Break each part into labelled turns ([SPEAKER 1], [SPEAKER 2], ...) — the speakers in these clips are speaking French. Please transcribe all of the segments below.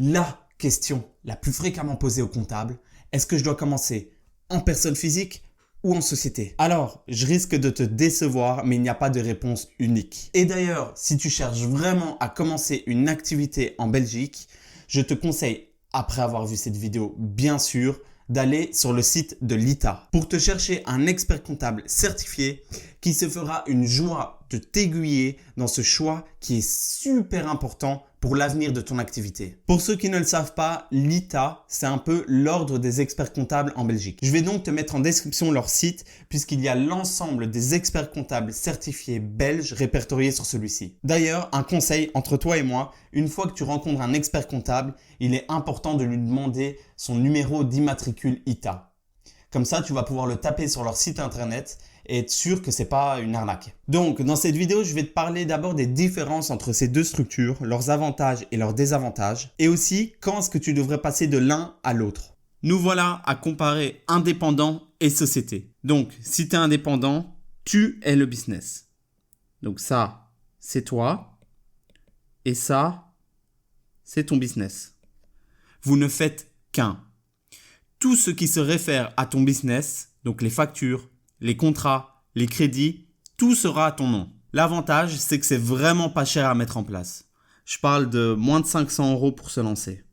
[SPEAKER 1] La question la plus fréquemment posée aux comptables, est-ce que je dois commencer en personne physique ou en société? Alors, je risque de te décevoir, mais il n'y a pas de réponse unique. Et d'ailleurs, si tu cherches vraiment à commencer une activité en Belgique, je te conseille, après avoir vu cette vidéo, bien sûr, d'aller sur le site de l'ITA pour te chercher un expert comptable certifié qui se fera une joie de t'aiguiller dans ce choix qui est super important pour l'avenir de ton activité. Pour ceux qui ne le savent pas, l'ITA, c'est un peu l'ordre des experts comptables en Belgique. Je vais donc te mettre en description leur site puisqu'il y a l'ensemble des experts comptables certifiés belges répertoriés sur celui-ci. D'ailleurs, un conseil entre toi et moi, une fois que tu rencontres un expert comptable, il est important de lui demander son numéro d'immatricule ITA. Comme ça, tu vas pouvoir le taper sur leur site internet et être sûr que c'est pas une arnaque. Donc, dans cette vidéo, je vais te parler d'abord des différences entre ces deux structures, leurs avantages et leurs désavantages, et aussi quand est-ce que tu devrais passer de l'un à l'autre. Nous voilà à comparer indépendant et société. Donc, si tu es indépendant, tu es le business. Donc ça, c'est toi, et ça, c'est ton business. Vous ne faites qu'un. Tout ce qui se réfère à ton business, donc les factures, les contrats, les crédits, tout sera à ton nom. L'avantage, c'est que c'est vraiment pas cher à mettre en place. Je parle de moins de 500 € pour se lancer.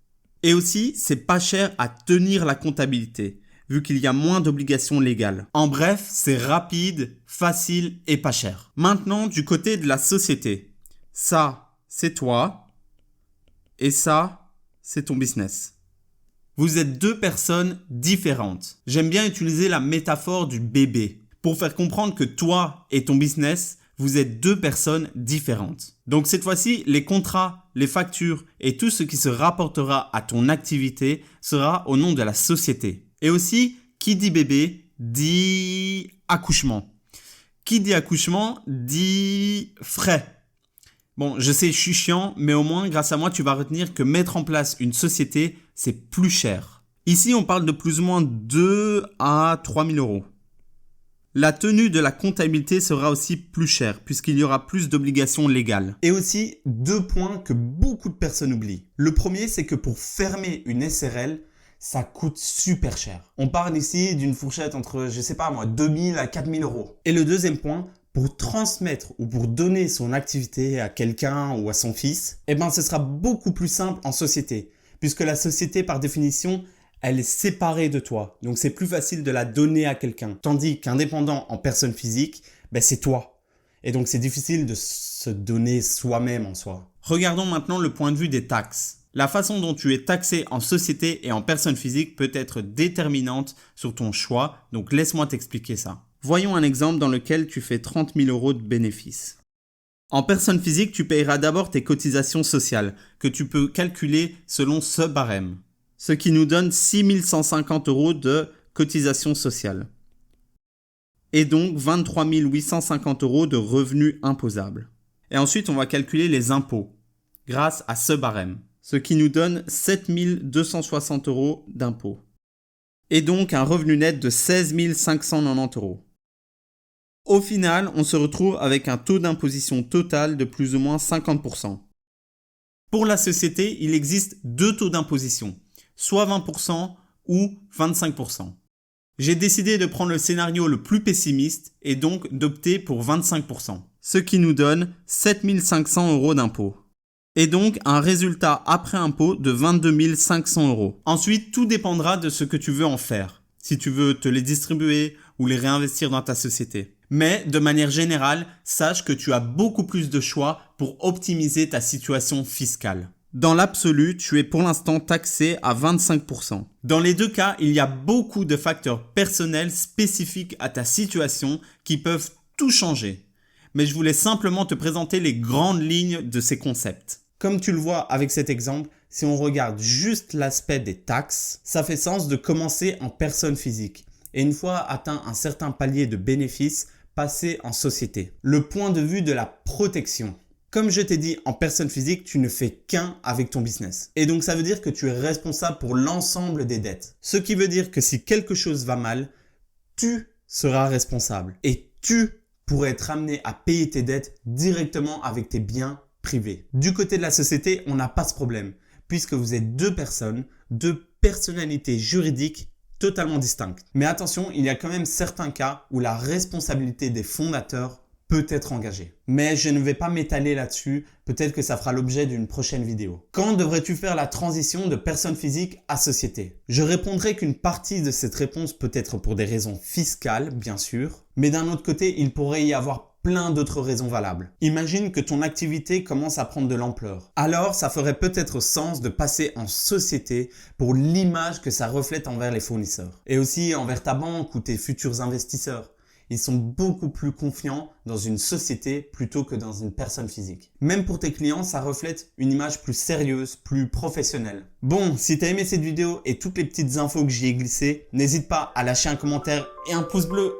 [SPEAKER 1] Et aussi, c'est pas cher à tenir la comptabilité, vu qu'il y a moins d'obligations légales. En bref, c'est rapide, facile et pas cher. Maintenant, du côté de la société. Ça, c'est toi. Et ça, c'est ton business. Vous êtes deux personnes différentes. J'aime bien utiliser la métaphore du bébé pour faire comprendre que toi et ton business, vous êtes deux personnes différentes. Donc cette fois-ci, les contrats, les factures et tout ce qui se rapportera à ton activité sera au nom de la société. Et aussi, qui dit bébé dit accouchement. Qui dit accouchement dit frais. Bon, je sais, je suis chiant, mais au moins, grâce à moi, tu vas retenir que mettre en place une société, c'est plus cher. Ici, on parle de plus ou moins 2 à 3 000 €. La tenue de la comptabilité sera aussi plus chère, puisqu'il y aura plus d'obligations légales. Et aussi, 2 points que beaucoup de personnes oublient. Le premier, c'est que pour fermer une SRL, ça coûte super cher. On parle ici d'une fourchette entre, 2 000 à 4 000 €. Et le deuxième point, pour transmettre ou pour donner son activité à quelqu'un ou à son fils, ce sera beaucoup plus simple en société. Puisque la société, par définition, elle est séparée de toi. Donc, c'est plus facile de la donner à quelqu'un. Tandis qu'indépendant en personne physique, c'est toi. Et donc, c'est difficile de se donner soi-même en soi. Regardons maintenant le point de vue des taxes. La façon dont tu es taxé en société et en personne physique peut être déterminante sur ton choix. Donc, laisse-moi t'expliquer ça. Voyons un exemple dans lequel tu fais 30 000 € de bénéfices. En personne physique, tu payeras d'abord tes cotisations sociales, que tu peux calculer selon ce barème, ce qui nous donne 6 150 € de cotisations sociales. Et donc 23 850 € de revenus imposables. Et ensuite, on va calculer les impôts, grâce à ce barème, ce qui nous donne 7 260 € d'impôts. Et donc un revenu net de 16 590 €. Au final, on se retrouve avec un taux d'imposition total de plus ou moins 50%. Pour la société, il existe 2 taux d'imposition, soit 20% ou 25%. J'ai décidé de prendre le scénario le plus pessimiste et donc d'opter pour 25%, ce qui nous donne 7 500 € d'impôts. Et donc un résultat après impôt de 22 500 €. Ensuite, tout dépendra de ce que tu veux en faire. Si tu veux te les distribuer ou les réinvestir dans ta société. Mais de manière générale, sache que tu as beaucoup plus de choix pour optimiser ta situation fiscale. Dans l'absolu, tu es pour l'instant taxé à 25%. Dans les deux cas, il y a beaucoup de facteurs personnels spécifiques à ta situation qui peuvent tout changer. Mais je voulais simplement te présenter les grandes lignes de ces concepts. Comme tu le vois avec cet exemple, si on regarde juste l'aspect des taxes, ça fait sens de commencer en personne physique. Et une fois atteint un certain palier de bénéfices, passer en société. Le point de vue de la protection. Comme je t'ai dit, en personne physique, tu ne fais qu'un avec ton business. Et donc, ça veut dire que tu es responsable pour l'ensemble des dettes. Ce qui veut dire que si quelque chose va mal, tu seras responsable. Et tu pourrais être amené à payer tes dettes directement avec tes biens privés. Du côté de la société, on n'a pas ce problème. puisque vous êtes deux personnes, deux personnalités juridiques totalement distinctes. Mais attention, il y a quand même certains cas où la responsabilité des fondateurs peut être engagée. Mais je ne vais pas m'étaler là-dessus, peut-être que ça fera l'objet d'une prochaine vidéo. Quand devrais-tu faire la transition de personne physique à société? Je répondrai qu'une partie de cette réponse peut être pour des raisons fiscales, bien sûr, mais d'un autre côté, il pourrait y avoir plein d'autres raisons valables. Imagine que ton activité commence à prendre de l'ampleur. Alors, ça ferait peut-être sens de passer en société pour l'image que ça reflète envers les fournisseurs. Et aussi envers ta banque ou tes futurs investisseurs. Ils sont beaucoup plus confiants dans une société plutôt que dans une personne physique. Même pour tes clients, ça reflète une image plus sérieuse, plus professionnelle. Bon, si tu as aimé cette vidéo et toutes les petites infos que j'y ai glissées, n'hésite pas à lâcher un commentaire et un pouce bleu.